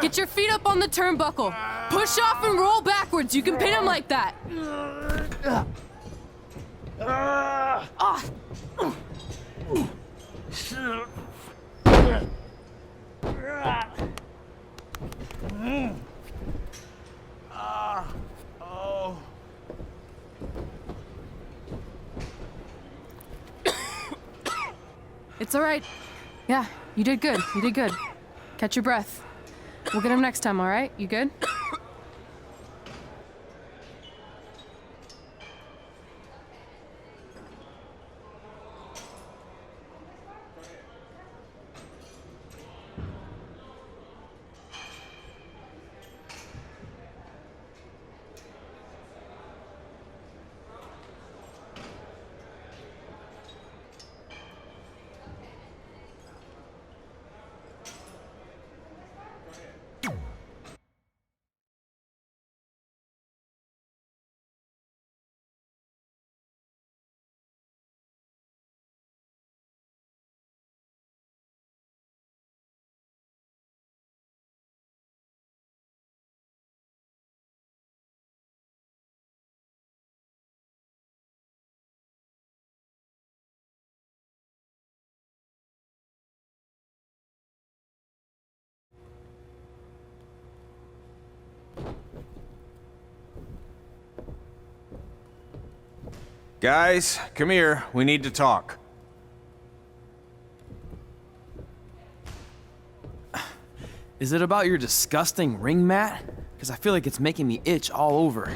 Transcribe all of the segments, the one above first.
Get your feet up on the turnbuckle. Push off and roll backwards. You can pin him like that. It's all right. Yeah, you did good. You did good. Catch your breath. We'll get him next time, all right? You good? Guys, come here. We need to talk. Is it about your disgusting ring mat? Because I feel like it's making me itch all over.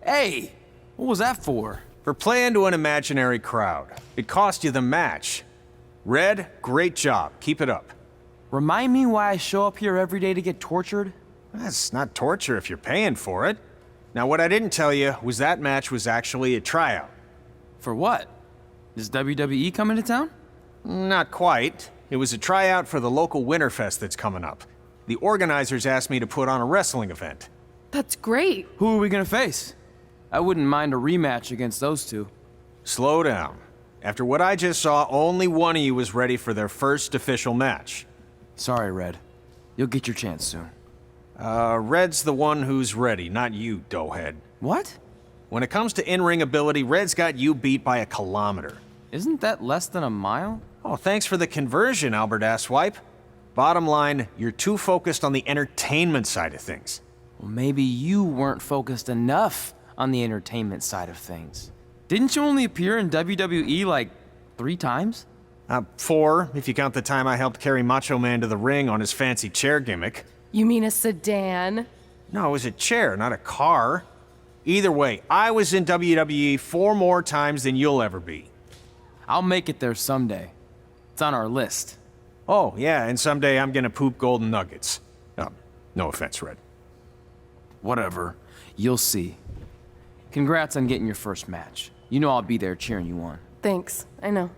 Hey! What was that for? For playing to an imaginary crowd. It cost you the match. Red, great job. Keep it up. Remind me why I show up here every day to get tortured? That's not torture if you're paying for it. Now, what I didn't tell you was that match was actually a tryout. For what? Is WWE coming to town? Not quite. It was a tryout for the local Winterfest that's coming up. The organizers asked me to put on a wrestling event. That's great. Who are we gonna face? I wouldn't mind a rematch against those two. Slow down. After what I just saw, only one of you was ready for their first official match. Sorry, Red. You'll get your chance soon. Red's the one who's ready, not you, doughhead. What? When it comes to in-ring ability, Red's got you beat by a kilometer. Isn't that less than a mile? Oh, thanks for the conversion, Albert Asswipe. Bottom line, you're too focused on the entertainment side of things. Well, maybe you weren't focused enough on the entertainment side of things. Didn't you only appear in WWE like 3 times? 4, if you count the time I helped carry Macho Man to the ring on his fancy chair gimmick. You mean a sedan? No, it was a chair, not a car. Either way, I was in WWE 4 more times than you'll ever be. I'll make it there someday. It's on our list. Oh, yeah, and someday I'm gonna poop golden nuggets. No offense, Red. Whatever. You'll see. Congrats on getting your first match. You know I'll be there cheering you on. Thanks, I know.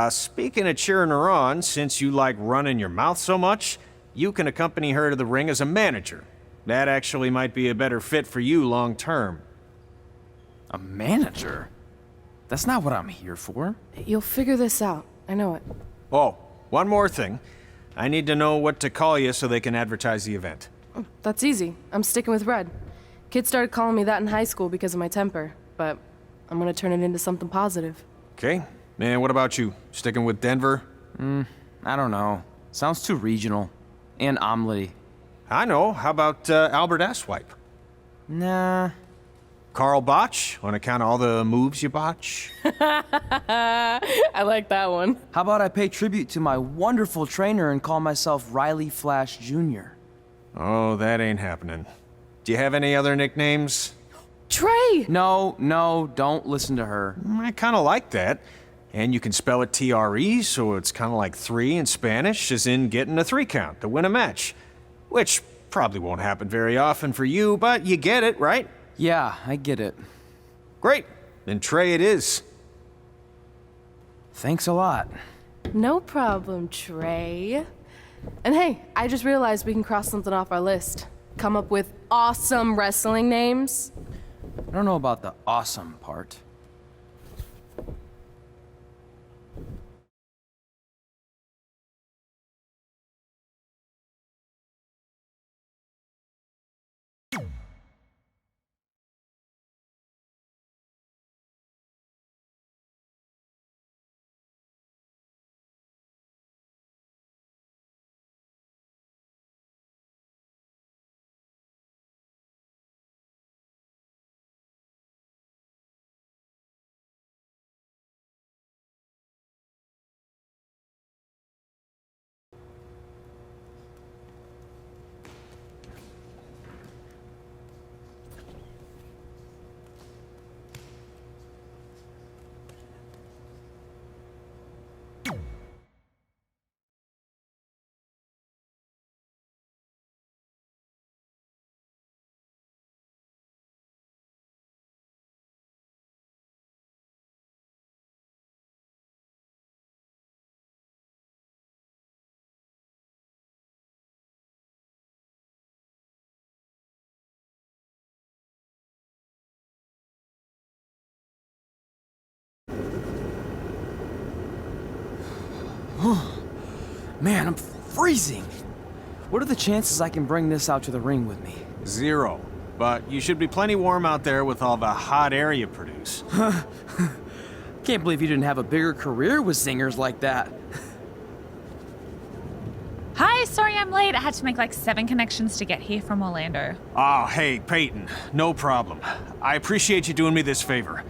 Speaking of cheering her on, since you like running your mouth so much, you can accompany her to the ring as a manager. That actually might be a better fit for you long term. A manager? That's not what I'm here for. You'll figure this out. I know it. Oh, one more thing. I need to know what to call you so they can advertise the event. That's easy. I'm sticking with Red. Kids started calling me that in high school because of my temper, but I'm gonna turn it into something positive. Okay. And what about you? Sticking with Denver? I don't know. Sounds too regional. And omelette-y. I know. How about Albert Asswipe? Nah. Carl Botch, on account of all the moves you botch? I like that one. How about I pay tribute to my wonderful trainer and call myself Riley Flash Jr.? Oh, that ain't happening. Do you have any other nicknames? Trey! No, don't listen to her. I kind of like that. And you can spell it T-R-E, so it's kind of like 3 in Spanish, as in getting a 3 count to win a match. Which probably won't happen very often for you, but you get it, right? Yeah, I get it. Great. Then Trey it is. Thanks a lot. No problem, Trey. And hey, I just realized we can cross something off our list. Come up with awesome wrestling names. I don't know about the awesome part. Man, I'm freezing. What are the chances I can bring this out to the ring with me? 0. But you should be plenty warm out there with all the hot air you produce. Can't believe you didn't have a bigger career with singers like that. Hi, sorry I'm late. I had to make like 7 connections to get here from Orlando. Oh, hey, Peyton. No problem. I appreciate you doing me this favor.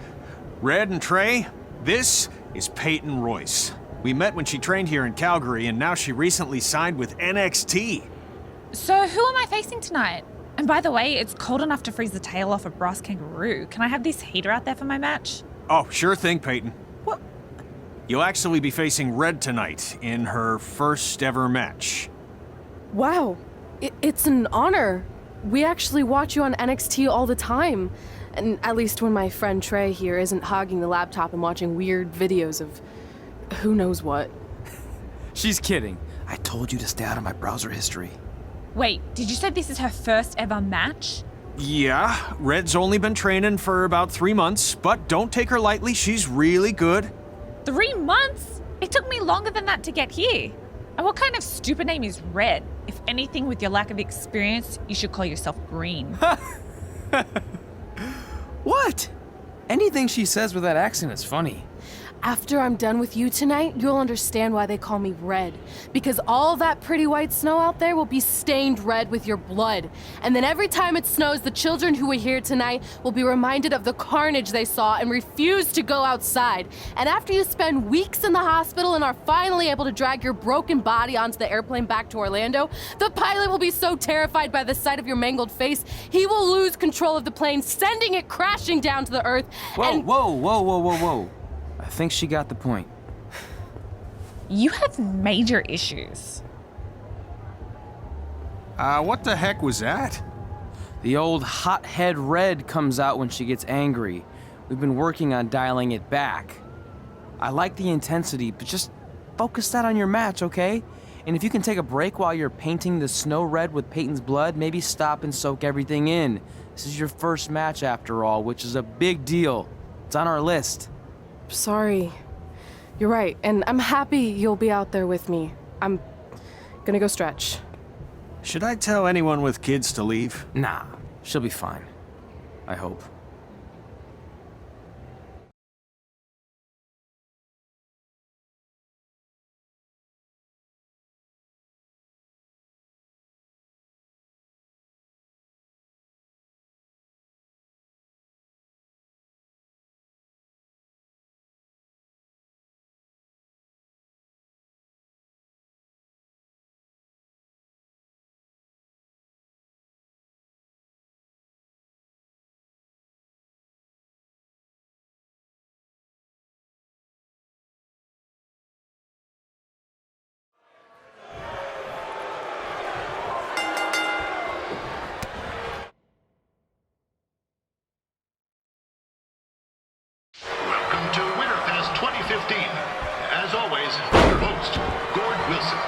Red and Trey, this is Peyton Royce. We met when she trained here in Calgary, and now she recently signed with NXT. So who am I facing tonight? And by the way, it's cold enough to freeze the tail off a brass kangaroo. Can I have this heater out there for my match? Oh, sure thing, Peyton. What? You'll actually be facing Red tonight in her first ever match. Wow, it's an honor. We actually watch you on NXT all the time. And at least when my friend Trey here isn't hogging the laptop and watching weird videos of who knows what. She's kidding. I told you to stay out of my browser history. Wait, did you say this is her first ever match? Yeah, Red's only been training for about 3 months, but don't take her lightly, she's really good. 3 months? It took me longer than that to get here. And what kind of stupid name is Red? If anything, with your lack of experience, you should call yourself Green. What? Anything she says with that accent is funny. After I'm done with you tonight, you'll understand why they call me Red. Because all that pretty white snow out there will be stained red with your blood. And then every time it snows, the children who were here tonight will be reminded of the carnage they saw and refuse to go outside. And after you spend weeks in the hospital and are finally able to drag your broken body onto the airplane back to Orlando, the pilot will be so terrified by the sight of your mangled face, he will lose control of the plane, sending it crashing down to the earth. Whoa. I think she got the point. You have major issues. What the heck was that? The old hothead Red comes out when she gets angry. We've been working on dialing it back. I like the intensity, but just focus that on your match, okay? And if you can take a break while you're painting the snow red with Peyton's blood, maybe stop and soak everything in. This is your first match after all, which is a big deal. It's on our list. Sorry. You're right, and I'm happy you'll be out there with me. I'm gonna go stretch. Should I tell anyone with kids to leave? Nah, she'll be fine. I hope. Welcome to Winterfest 2015. As always, your host, Gord Wilson.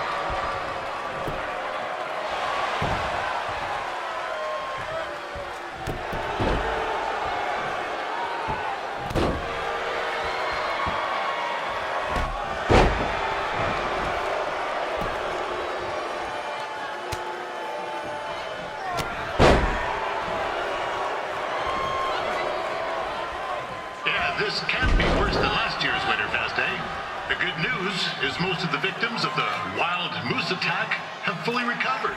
This can't be worse than last year's Winterfest, eh? The good news is most of the victims of the wild moose attack have fully recovered.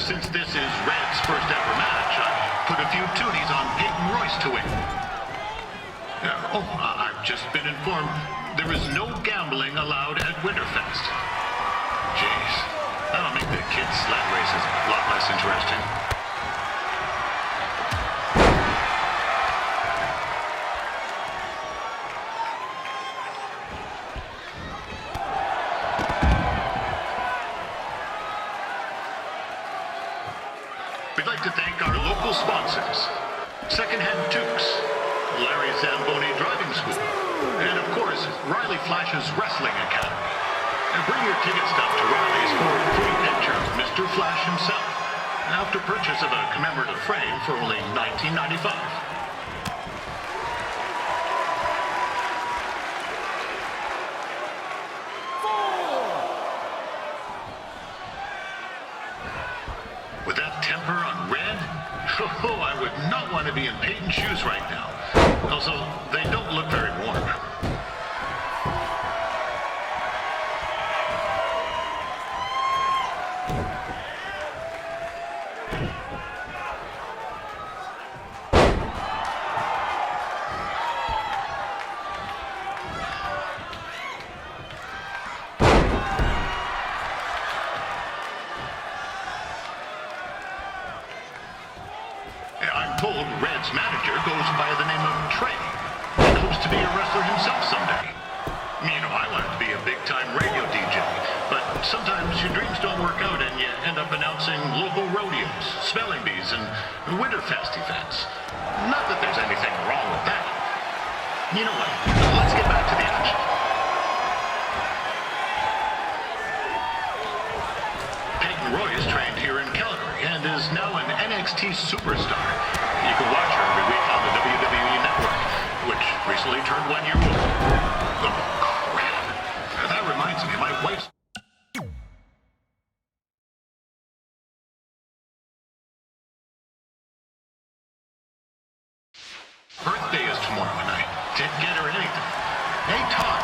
Since this is Red's first ever match, I put a few toonies on Peyton Royce to win. I've just been informed there is no gambling allowed at Winterfest. Jeez, that'll make the kids' sled races a lot less interesting. We'd like to thank our local sponsors, Secondhand Tukes, Larry Zamboni Driving School, and of course, Riley Flash's Wrestling Academy. And bring your ticket stub to Riley's for a free picture of Mr. Flash himself. after purchase of a commemorative frame for only $19.95. With that temper on Red, oh, I would not want to be in Peyton's shoes right now. Also, they don't look very warm. I'm told Red's manager goes by the name of Trey and hopes to be a wrestler himself someday. You know, I wanted to be a big-time radio DJ, but sometimes your dreams don't work out and you end up announcing local rodeos, spelling bees, and Winterfest events. Not that there's anything wrong with that. You know what? Let's get back to the action. Peyton Royce trained here in Calgary and is now an NXT superstar. You can watch her every week on the WWE Network, which recently turned 1 year old. Oh, crap. That reminds me, my wife's birthday is tomorrow night. Didn't get her anything. Hey, Todd,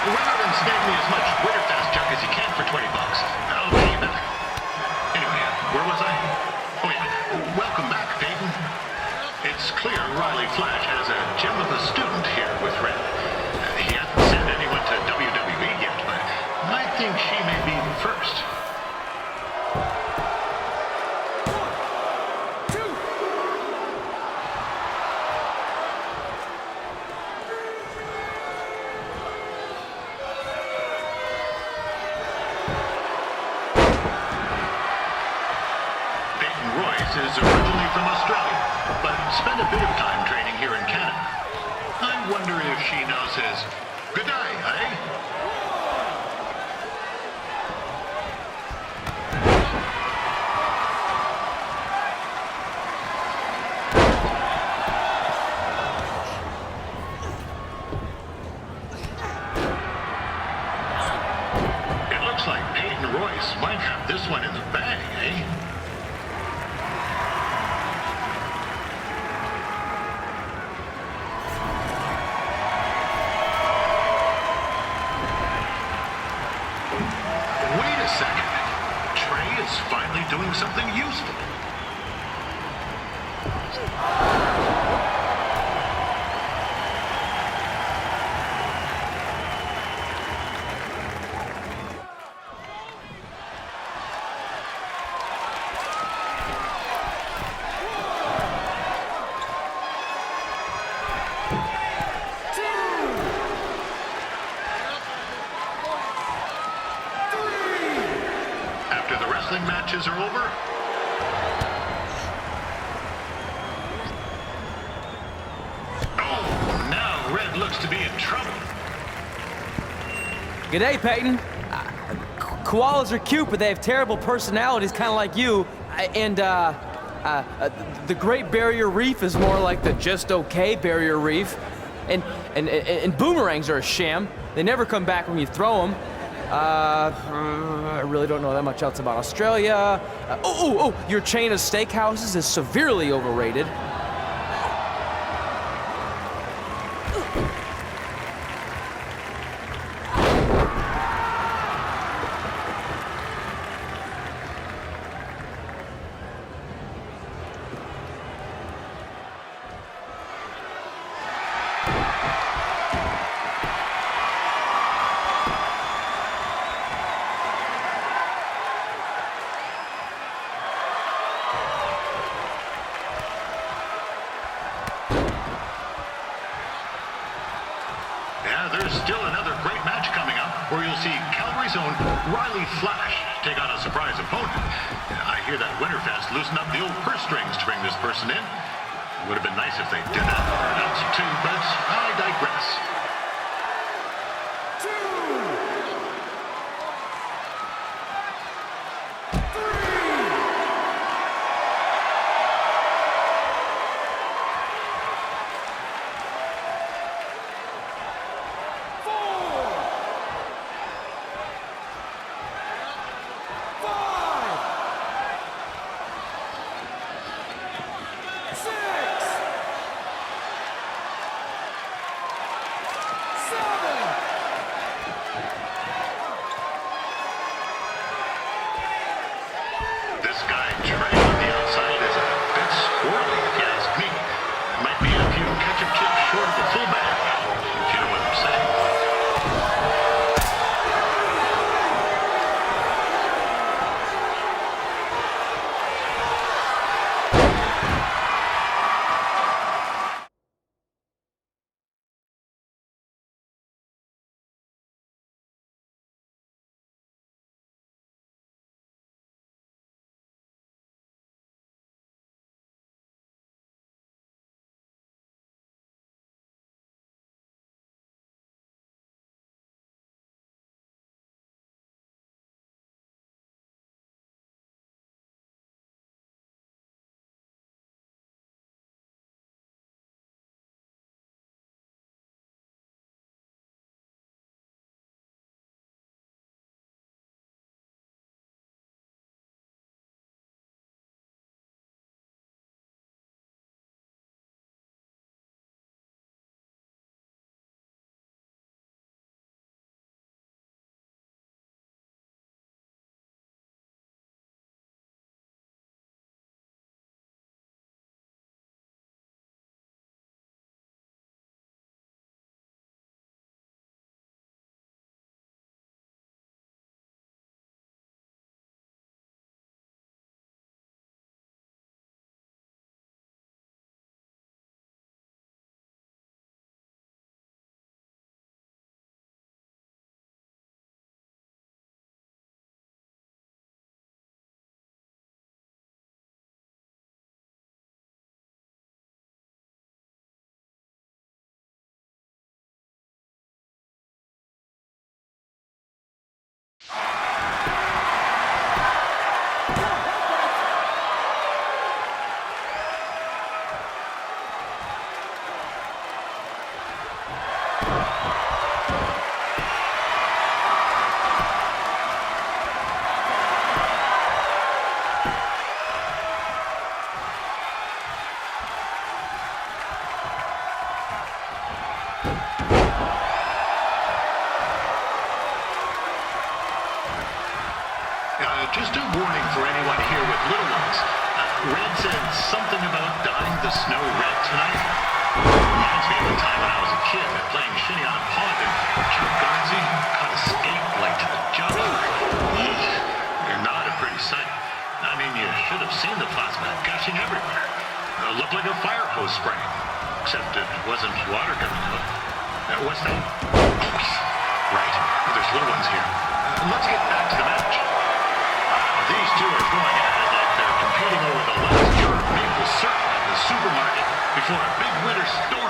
run out and snag me as much Winterfest junk as you can for $20. Okay, then. Anyway, where was I? Oh, yeah. Welcome back, Peyton. It's clear Riley Flash has a gem of a student here with Red. He hasn't sent anyone to WWE yet, but I think she may be the first. Is originally from Australia, but spent a bit of time training here in Canada. I wonder if she knows his good day, eh? It looks like Peyton Royce might have this one in the bag, eh? Finally doing something useful. Matches are over. Oh, now Red looks to be in trouble. G'day, Peyton. Koalas are cute, but they have terrible personalities, kind of like you. The Great Barrier Reef is more like the just okay Barrier Reef. And boomerangs are a sham. They never come back when you throw them. I really don't know that much else about Australia. Your chain of steakhouses is severely overrated. There's still another great match coming up where you'll see Calgary's own Riley Flash take on a surprise opponent. I hear that Winterfest loosened up the old purse strings to bring this person in. Would have been nice if they did that for an ounce or two, but I digress. should have seen the plasma gushing everywhere. It looked like a fire hose spraying. Except it wasn't water coming out. What's that? Oops. Right. There's little ones here. Let's get back to the match. These two are going at it like they're competing over the last jar of maple syrup at the supermarket before a big winter storm.